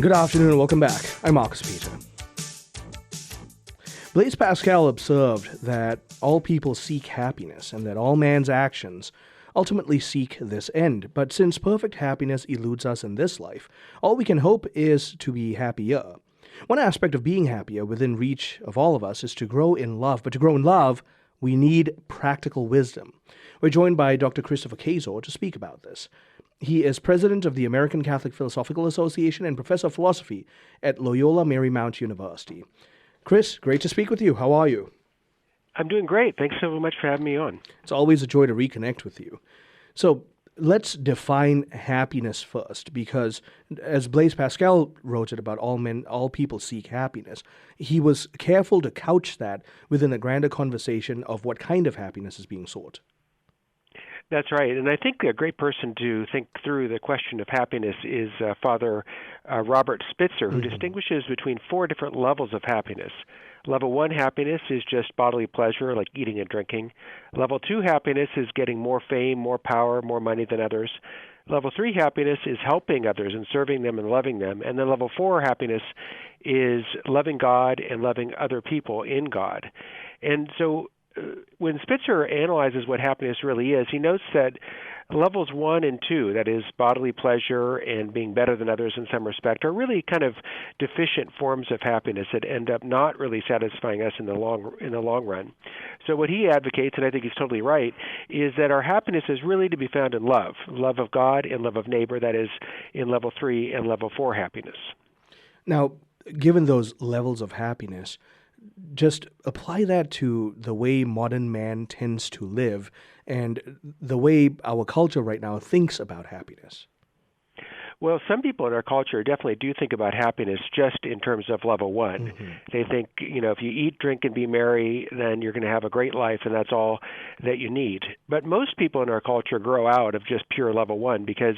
Good afternoon and welcome back. I'm Marcus Peter. Blaise Pascal observed that all people seek happiness and that all man's actions ultimately seek this end. But since perfect happiness eludes us in this life, all we can hope is to be happier. One aspect of being happier within reach of all of us is to grow in love. But to grow in love, we need practical wisdom. We're joined by Dr. Christopher Kaczor to speak about this. He is president of the American Catholic Philosophical Association and professor of philosophy at Loyola Marymount University. Chris, great to speak with you. How are you? I'm doing great. Thanks so much for having me on. It's always a joy to reconnect with you. So let's define happiness first, because as Blaise Pascal wrote it about all people seek happiness, he was careful to couch that within a grander conversation of what kind of happiness is being sought. That's right. And I think a great person to think through the question of happiness is Father Robert Spitzer, who distinguishes between four different levels of happiness. Level 1 happiness is just bodily pleasure, like eating and drinking. Level 2 happiness is getting more fame, more power, more money than others. Level 3 happiness is helping others and serving them and loving them. And then level 4 happiness is loving God and loving other people in God. And so when Spitzer analyzes what happiness really is, he notes that levels 1 and 2, that is bodily pleasure and being better than others in some respect, are really kind of deficient forms of happiness that end up not really satisfying us in the long run. So what he advocates, and I think he's totally right, is that our happiness is really to be found in love of God and love of neighbor, that is in level 3 and level 4 happiness. Now, given those levels of happiness, just apply that to the way modern man tends to live and the way our culture right now thinks about happiness. Well, some people in our culture definitely do think about happiness just in terms of level 1. They think, if you eat, drink, and be merry, then you're going to have a great life, and that's all that you need. But most people in our culture grow out of just pure level 1 because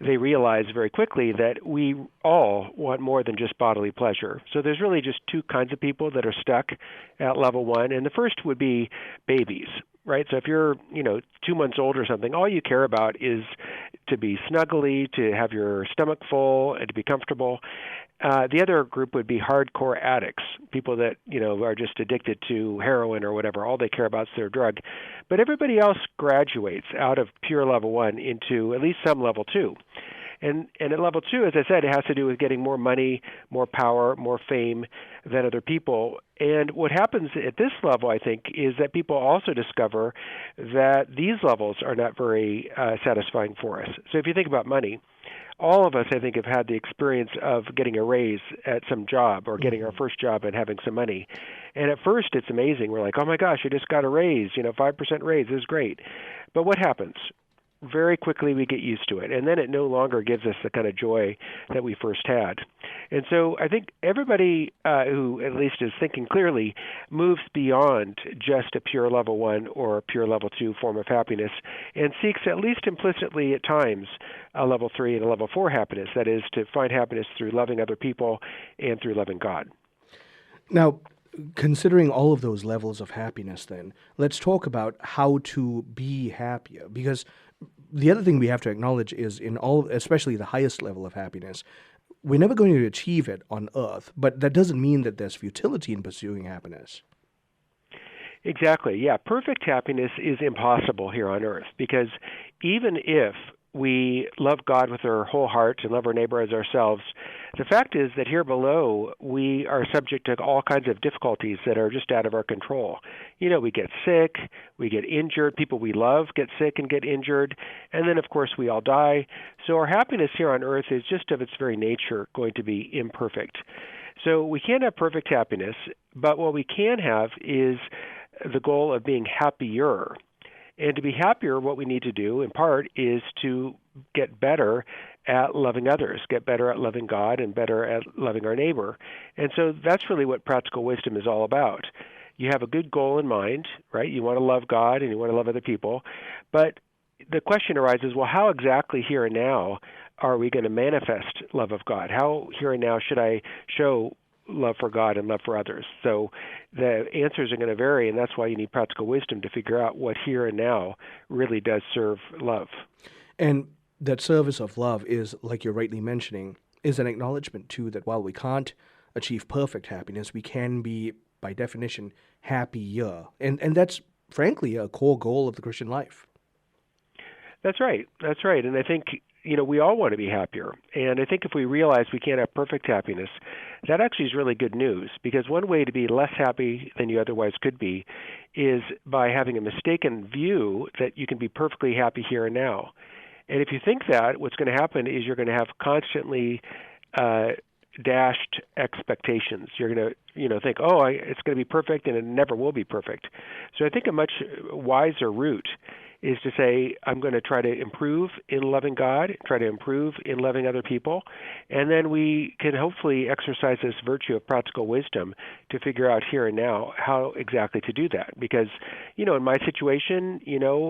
they realize very quickly that we all want more than just bodily pleasure. So there's really just two kinds of people that are stuck at level 1, and the first would be babies. Right? So if you're, 2 months old or something, all you care about is to be snuggly, to have your stomach full, and to be comfortable. The other group would be hardcore addicts, people that, are just addicted to heroin or whatever. All they care about is their drug. But everybody else graduates out of pure level 1 into at least some level 2. And at level 2, as I said, it has to do with getting more money, more power, more fame than other people. And what happens at this level, I think, is that people also discover that these levels are not very satisfying for us. So if you think about money, all of us, I think, have had the experience of getting a raise at some job or getting our first job and having some money. And at first, it's amazing. We're like, oh, my gosh, I just got a raise, 5% raise. This is great. But what happens? Very quickly we get used to it, and then it no longer gives us the kind of joy that we first had. And so I think everybody who at least is thinking clearly moves beyond just a pure level 1 or a pure level 2 form of happiness and seeks at least implicitly at times a level 3 and a level 4 happiness, that is to find happiness through loving other people and through loving God. Now, considering all of those levels of happiness then, let's talk about how to be happier, because the other thing we have to acknowledge is in all, especially the highest level of happiness, we're never going to achieve it on earth, but that doesn't mean that there's futility in pursuing happiness. Exactly. Yeah. Perfect happiness is impossible here on earth because even if we love God with our whole heart and love our neighbor as ourselves, the fact is that here below we are subject to all kinds of difficulties that are just out of our control. We get sick, we get injured, people we love get sick and get injured, and then of course we all die. So our happiness here on earth is just of its very nature going to be imperfect. So we can't have perfect happiness, but what we can have is the goal of being happier. And to be happier, what we need to do, in part, is to get better at loving others, get better at loving God, and better at loving our neighbor. And so that's really what practical wisdom is all about. You have a good goal in mind, right? You want to love God and you want to love other people. But the question arises, well, how exactly here and now are we going to manifest love of God? How here and now should I show love for God and love for others? So the answers are going to vary, and that's why you need practical wisdom to figure out what here and now really does serve love. And that service of love is, like you're rightly mentioning, is an acknowledgement, too, that while we can't achieve perfect happiness, we can be, by definition, happier. And that's, frankly, a core goal of the Christian life. That's right. That's right. And I think, we all want to be happier. And I think if we realize we can't have perfect happiness, that actually is really good news, because one way to be less happy than you otherwise could be is by having a mistaken view that you can be perfectly happy here and now. And if you think that, what's going to happen is you're going to have constantly dashed expectations. You're going to, think, it's going to be perfect, and it never will be perfect. So I think a much wiser route is to say, I'm going to try to improve in loving God, try to improve in loving other people, and then we can hopefully exercise this virtue of practical wisdom to figure out here and now how exactly to do that. Because, in my situation,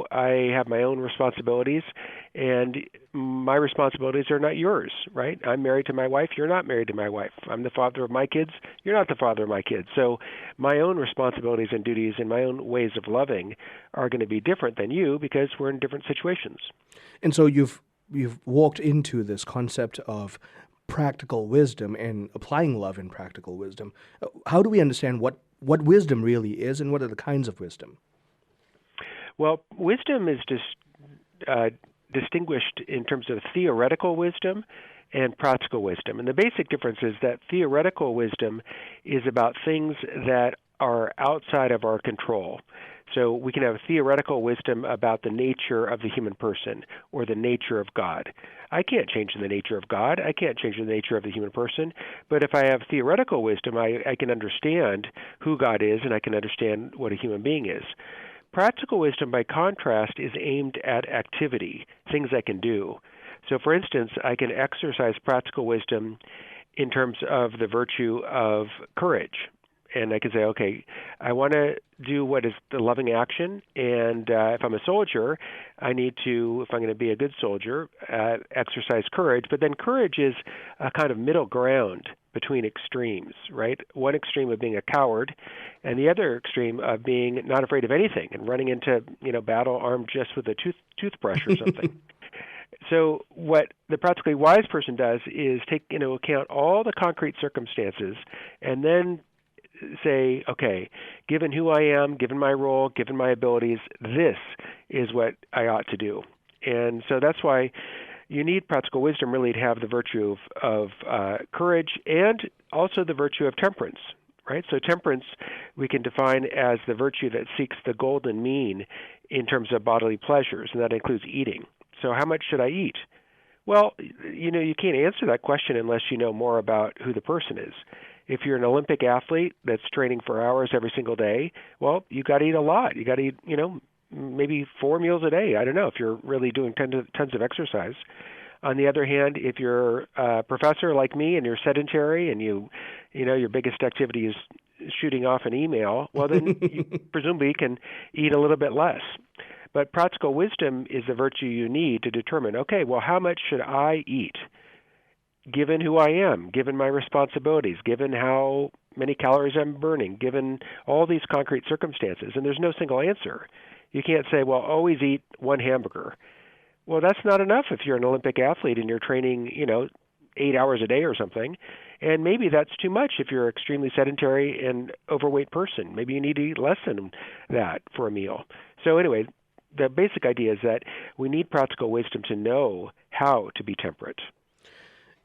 I have my own responsibilities, and my responsibilities are not yours, right? I'm married to my wife. You're not married to my wife. I'm the father of my kids. You're not the father of my kids. So my own responsibilities and duties and my own ways of loving are going to be different than you, because we're in different situations. And so you've walked into this concept of practical wisdom and applying love in practical wisdom. How do we understand what wisdom really is, and what are the kinds of wisdom? Well, wisdom is distinguished in terms of theoretical wisdom and practical wisdom. And the basic difference is that theoretical wisdom is about things that are outside of our control. So we can have theoretical wisdom about the nature of the human person or the nature of God. I can't change the nature of God. I can't change the nature of the human person. But if I have theoretical wisdom, I can understand who God is, and I can understand what a human being is. Practical wisdom, by contrast, is aimed at activity, things I can do. So, for instance, I can exercise practical wisdom in terms of the virtue of courage. And I can say, okay, I want to do what is the loving action, and if I'm a soldier, I need to, if I'm going to be a good soldier, exercise courage. But then courage is a kind of middle ground between extremes, right? One extreme of being a coward, and the other extreme of being not afraid of anything and running into battle armed just with a toothbrush or something. So what the practically wise person does is take into account all the concrete circumstances, and then say, okay, given who I am, given my role, given my abilities, this is what I ought to do. And so that's why you need practical wisdom really to have the virtue of courage, and also the virtue of temperance, right? So temperance we can define as the virtue that seeks the golden mean in terms of bodily pleasures, and that includes eating. So how much should I eat? Well, you can't answer that question unless you know more about who the person is. If you're an Olympic athlete that's training for hours every single day, well, you got to eat a lot. You got to eat, maybe 4 meals a day. I don't know if you're really doing tons of exercise. On the other hand, if you're a professor like me and you're sedentary and your biggest activity is shooting off an email, well, then you presumably can eat a little bit less. But practical wisdom is the virtue you need to determine, okay, well, how much should I eat? Given who I am, given my responsibilities, given how many calories I'm burning, given all these concrete circumstances, and there's no single answer. You can't say, well, always eat 1 hamburger. Well, that's not enough if you're an Olympic athlete and you're training, 8 hours a day or something. And maybe that's too much if you're an extremely sedentary and overweight person. Maybe you need to eat less than that for a meal. So anyway, the basic idea is that we need practical wisdom to know how to be temperate.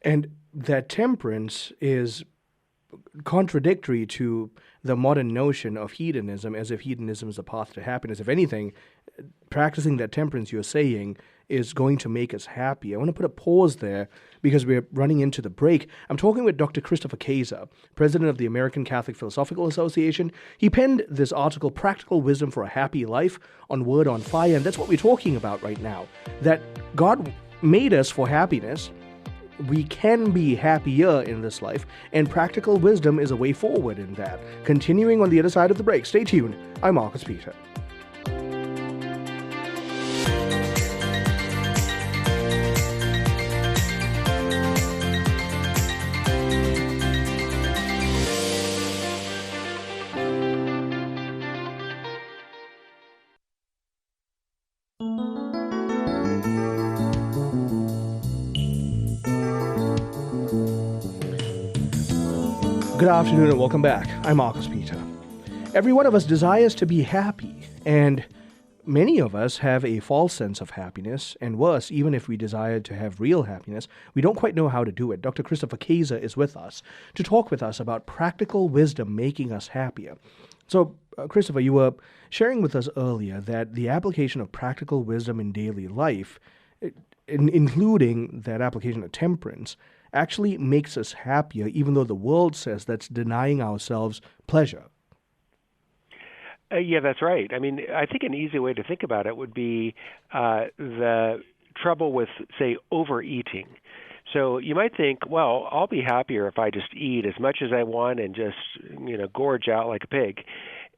And that temperance is contradictory to the modern notion of hedonism, as if hedonism is a path to happiness. If anything, practicing that temperance, you're saying, is going to make us happy. I want to put a pause there because we're running into the break. I'm talking with Dr. Christopher Kaczor, president of the American Catholic Philosophical Association. He penned this article, Practical Wisdom for a Happy Life, on Word on Fire, and that's what we're talking about right now, that God made us for happiness. We can be happier in this life, and practical wisdom is a way forward in that. Continuing on the other side of the break. Stay tuned. I'm Marcus Peter. Good afternoon and welcome back. I'm Marcus Peter. Every one of us desires to be happy, and many of us have a false sense of happiness, and worse, even if we desire to have real happiness, we don't quite know how to do it. Dr. Christopher Kaczor is with us to talk with us about practical wisdom making us happier. So, Christopher, you were sharing with us earlier that the application of practical wisdom in daily life, including that application of temperance, actually makes us happier, even though the world says that's denying ourselves pleasure. Yeah, that's right. I mean, I think an easy way to think about it would be the trouble with, say, overeating. So you might think, well, I'll be happier if I just eat as much as I want and just, gorge out like a pig.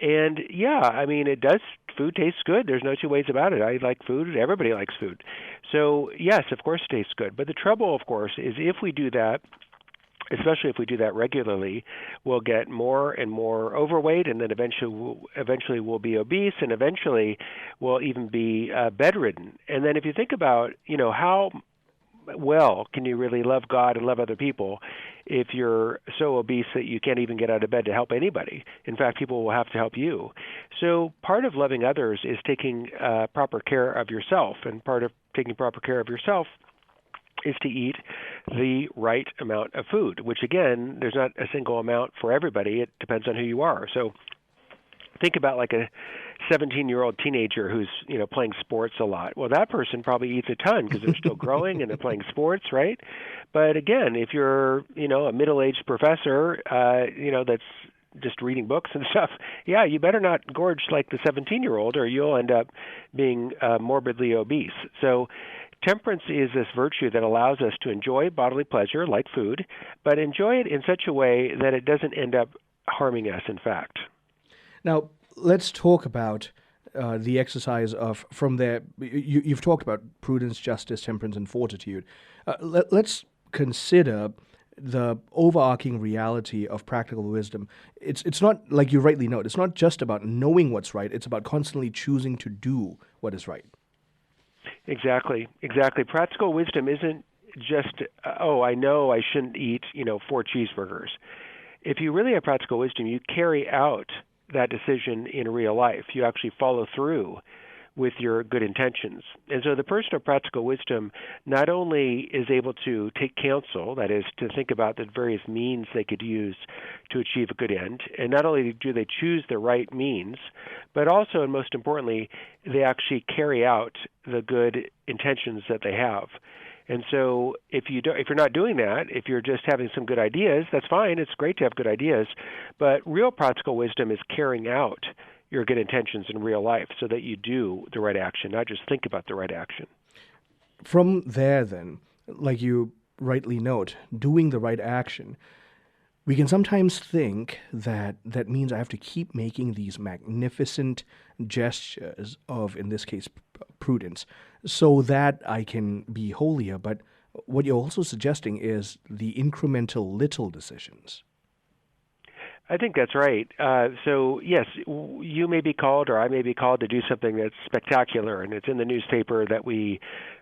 And yeah, I mean, it does. Food tastes good. There's no two ways about it. I like food. Everybody likes food. So yes, of course it tastes good. But the trouble, of course, is if we do that, especially if we do that regularly, we'll get more and more overweight, and then eventually we'll be obese, and eventually we'll even be bedridden. And then if you think about, how well can you really love God and love other people if you're so obese that you can't even get out of bed to help anybody? In fact, people will have to help you. So part of loving others is taking proper care of yourself, and part of taking proper care of yourself is to eat the right amount of food, which again, there's not a single amount for everybody. It depends on who you are. So think about like a 17-year-old teenager who's, playing sports a lot. Well, that person probably eats a ton because they're still growing and they're playing sports, right? But again, if you're, a middle-aged professor, that's just reading books and stuff, yeah, you better not gorge like the 17-year-old or you'll end up being morbidly obese. So temperance is this virtue that allows us to enjoy bodily pleasure, like food, but enjoy it in such a way that it doesn't end up harming us, in fact. Now, let's talk about the exercise of, from there, you've talked about prudence, justice, temperance, and fortitude. Let's consider the overarching reality of practical wisdom. It's not, like you rightly note, it's not just about knowing what's right, it's about constantly choosing to do what is right. Exactly. Practical wisdom isn't just, I know I shouldn't eat, 4 cheeseburgers. If you really have practical wisdom, you carry out that decision in real life. You actually follow through with your good intentions. And so the person of practical wisdom not only is able to take counsel, that is, to think about the various means they could use to achieve a good end, and not only do they choose the right means, but also, and most importantly, they actually carry out the good intentions that they have. And so if you're not doing that, if you're just having some good ideas, that's fine. It's great to have good ideas. But real practical wisdom is carrying out your good intentions in real life so that you do the right action, not just think about the right action. From there, then, like you rightly note, doing the right action, we can sometimes think that that means I have to keep making these magnificent gestures of, in this case, prudence, so that I can be holier. But what you're also suggesting is the incremental little decisions. I think that's right. So, yes, you may be called or I may be called to do something that's spectacular, and it's in the newspaper that we,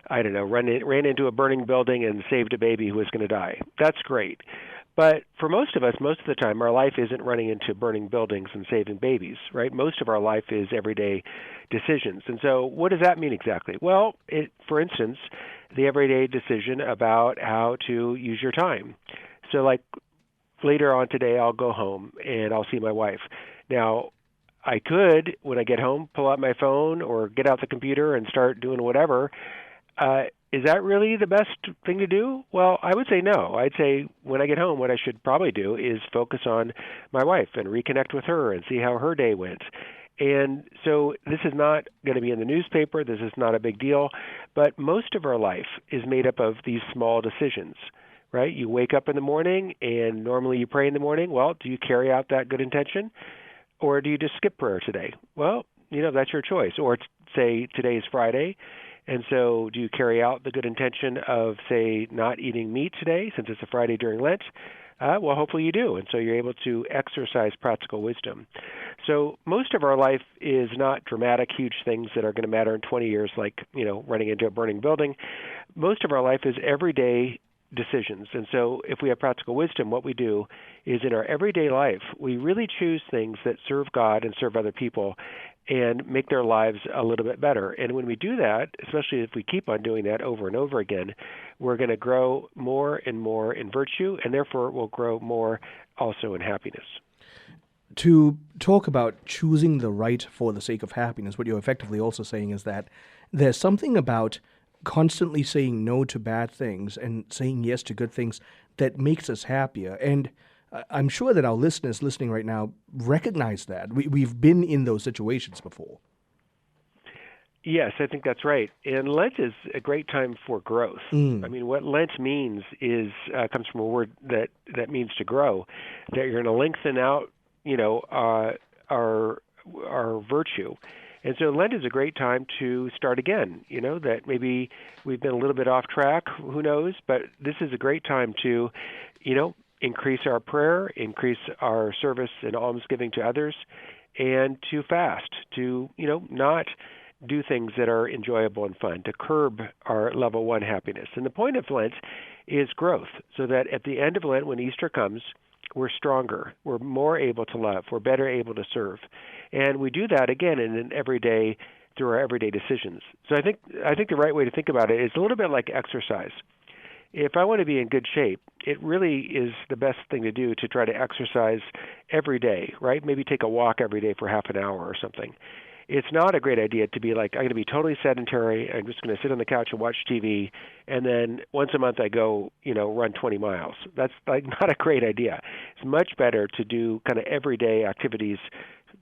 ran into a burning building and saved a baby who was going to die. That's great. But for most of us, most of the time, our life isn't running into burning buildings and saving babies, right? Most of our life is everyday decisions. And so what does that mean exactly? Well, for instance, the everyday decision about how to use your time. So like later on today, I'll go home and I'll see my wife. Now, I could, when I get home, pull out my phone or get out the computer and start doing whatever. Is that really the best thing to do? Well, I would say no. I'd say when I get home, what I should probably do is focus on my wife and reconnect with her and see how her day went. And so this is not going to be in the newspaper. This is not a big deal. But most of our life is made up of these small decisions, right? You wake up in the morning and normally you pray in the morning. Well, do you carry out that good intention? Or do you just skip prayer today? Well, that's your choice. Or say today is Friday. And so do you carry out the good intention of, say, not eating meat today since it's a Friday during Lent? Well, hopefully you do. And so you're able to exercise practical wisdom. So most of our life is not dramatic, huge things that are going to matter in 20 years, like, running into a burning building. Most of our life is everyday decisions. And so if we have practical wisdom, what we do is in our everyday life, we really choose things that serve God and serve other people and make their lives a little bit better. And when we do that, especially if we keep on doing that over and over again, we're going to grow more and more in virtue, and therefore we'll grow more also in happiness. To talk about choosing the right for the sake of happiness, what you're effectively also saying is that there's something about constantly saying no to bad things and saying yes to good things that makes us happier. And I'm sure that our listeners listening right now recognize that. We've been in those situations before. Yes, I think that's right. And Lent is a great time for growth. I mean, what Lent means is comes from a word that means to grow, that you're going to lengthen out, our virtue. And so Lent is a great time to start again, that maybe we've been a little bit off track, who knows, but this is a great time to, increase our prayer, increase our service and almsgiving to others, and to fast, to, not do things that are enjoyable and fun, to curb our level 1 happiness. And the point of Lent is growth, so that at the end of Lent, when Easter comes, we're stronger, we're more able to love, we're better able to serve. And we do that, again, through our everyday decisions. So I think the right way to think about it is a little bit like exercise. If I want to be in good shape, it really is the best thing to do to try to exercise every day, right? Maybe take a walk every day for half an hour or something. It's not a great idea to be like, I'm going to be totally sedentary, I'm just going to sit on the couch and watch TV, and then once a month I go, run 20 miles. That's not a great idea. It's much better to do kind of everyday activities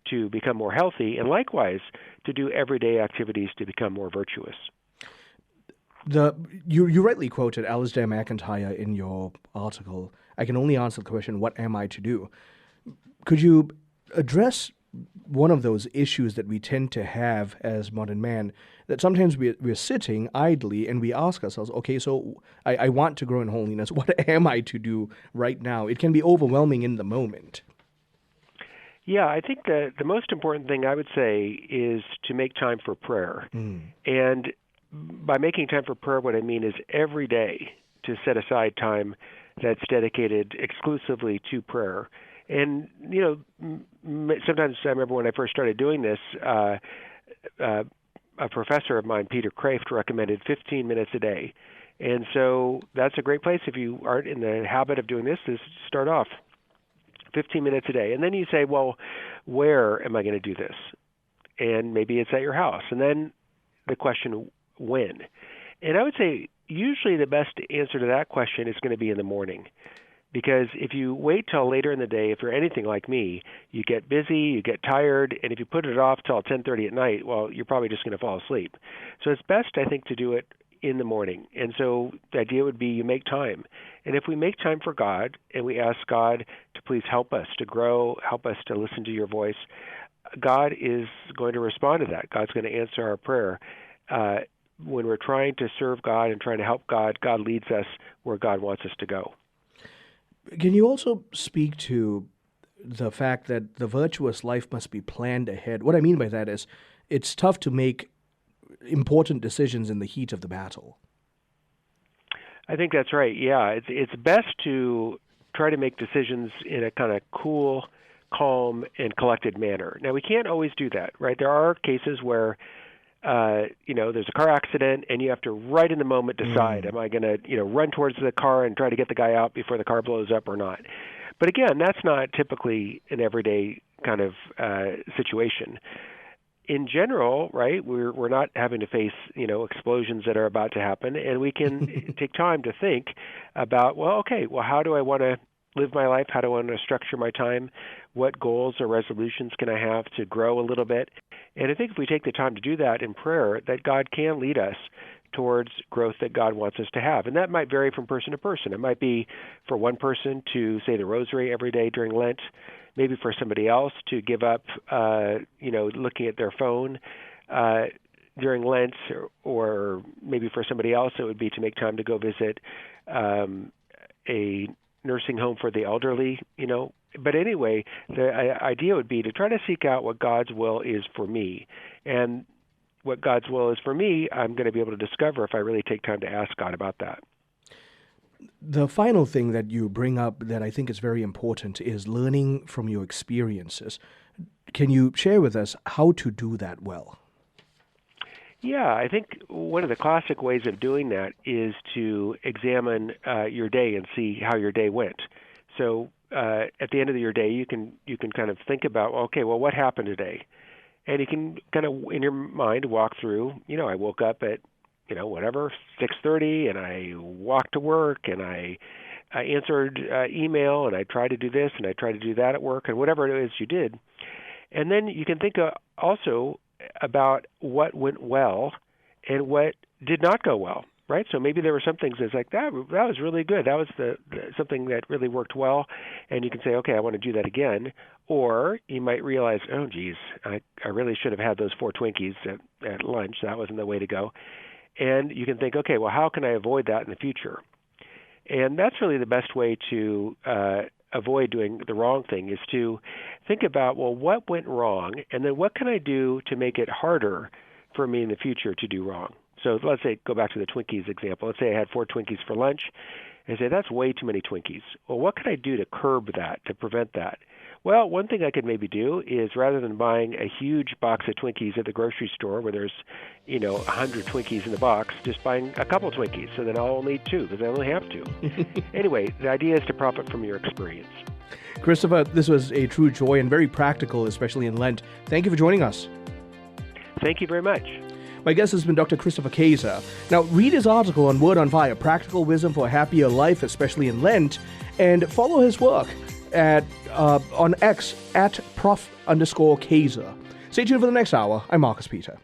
to become more healthy, and likewise to do everyday activities to become more virtuous. You rightly quoted Alasdair MacIntyre in your article. I can only answer the question, what am I to do? Could you address one of those issues that we tend to have as modern man, that sometimes we're sitting idly and we ask ourselves, okay, so I want to grow in holiness. What am I to do right now? It can be overwhelming in the moment. Yeah, I think the most important thing I would say is to make time for prayer. And by making time for prayer, what I mean is every day to set aside time that's dedicated exclusively to prayer. And, sometimes I remember when I first started doing this, a professor of mine, Peter Kraft, recommended 15 minutes a day. And so that's a great place if you aren't in the habit of doing this, is start off 15 minutes a day. And then you say, well, where am I going to do this? And maybe it's at your house. And then the question, when? And I would say usually the best answer to that question is going to be in the morning. Because if you wait till later in the day, if you're anything like me, you get busy, you get tired, and if you put it off till 10:30 at night, well, you're probably just going to fall asleep. So it's best, I think, to do it in the morning. And so the idea would be you make time. And if we make time for God and we ask God to please help us to grow, help us to listen to your voice, God is going to respond to that. God's going to answer our prayer. When we're trying to serve God and trying to help God, God leads us where God wants us to go. Can you also speak to the fact that the virtuous life must be planned ahead? What I mean by that is it's tough to make important decisions in the heat of the battle. I think that's right. Yeah, it's best to try to make decisions in a kind of cool, calm, and collected manner. Now, we can't always do that, right? There are cases where there's a car accident and you have to right in the moment decide, am I going to, run towards the car and try to get the guy out before the car blows up or not? But again, that's not typically an everyday kind of situation. In general, right, we're not having to face, explosions that are about to happen, and we can take time to think about, how do I want to live my life? How do I want to structure my time? What goals or resolutions can I have to grow a little bit? And I think if we take the time to do that in prayer, that God can lead us towards growth that God wants us to have. And that might vary from person to person. It might be for one person to say the rosary every day during Lent, maybe for somebody else to give up, looking at their phone during Lent, or maybe for somebody else it would be to make time to go visit a nursing home for the elderly, But anyway, the idea would be to try to seek out what God's will is for me. And what God's will is for me, I'm going to be able to discover if I really take time to ask God about that. The final thing that you bring up that I think is very important is learning from your experiences. Can you share with us how to do that well? Yeah, I think one of the classic ways of doing that is to examine your day and see how your day went. So at the end of your day, you can kind of think about, okay, well, what happened today? And you can kind of, in your mind, walk through, I woke up at, 6:30, and I walked to work, and I answered email, and I tried to do this, and I tried to do that at work, and whatever it is you did. And then you can think also about what went well and what did not go well, right? So maybe there were some things that's like, that was really good. That was something that really worked well, and you can say, okay, I want to do that again. Or you might realize, oh, geez, I really should have had those 4 Twinkies at lunch. That wasn't the way to go. And you can think, okay, well, how can I avoid that in the future? And that's really the best way to avoid doing the wrong thing, is to think about, well, what went wrong, and then what can I do to make it harder for me in the future to do wrong? So let's say, go back to the Twinkies example. Let's say I had 4 Twinkies for lunch, and say, that's way too many Twinkies. Well, what can I do to curb that, to prevent that? Well, one thing I could maybe do is, rather than buying a huge box of Twinkies at the grocery store where there's, 100 Twinkies in the box, just buying a couple Twinkies, so then I'll only eat 2 because I only have 2. Anyway, the idea is to profit from your experience. Christopher, this was a true joy and very practical, especially in Lent. Thank you for joining us. Thank you very much. My guest has been Dr. Christopher Kaczor. Now, read his article on Word on Fire, Practical Wisdom for a Happier Life, especially in Lent, and follow his work on X at Prof_Kaczor. Stay tuned for the next hour. I'm Marcus Peter.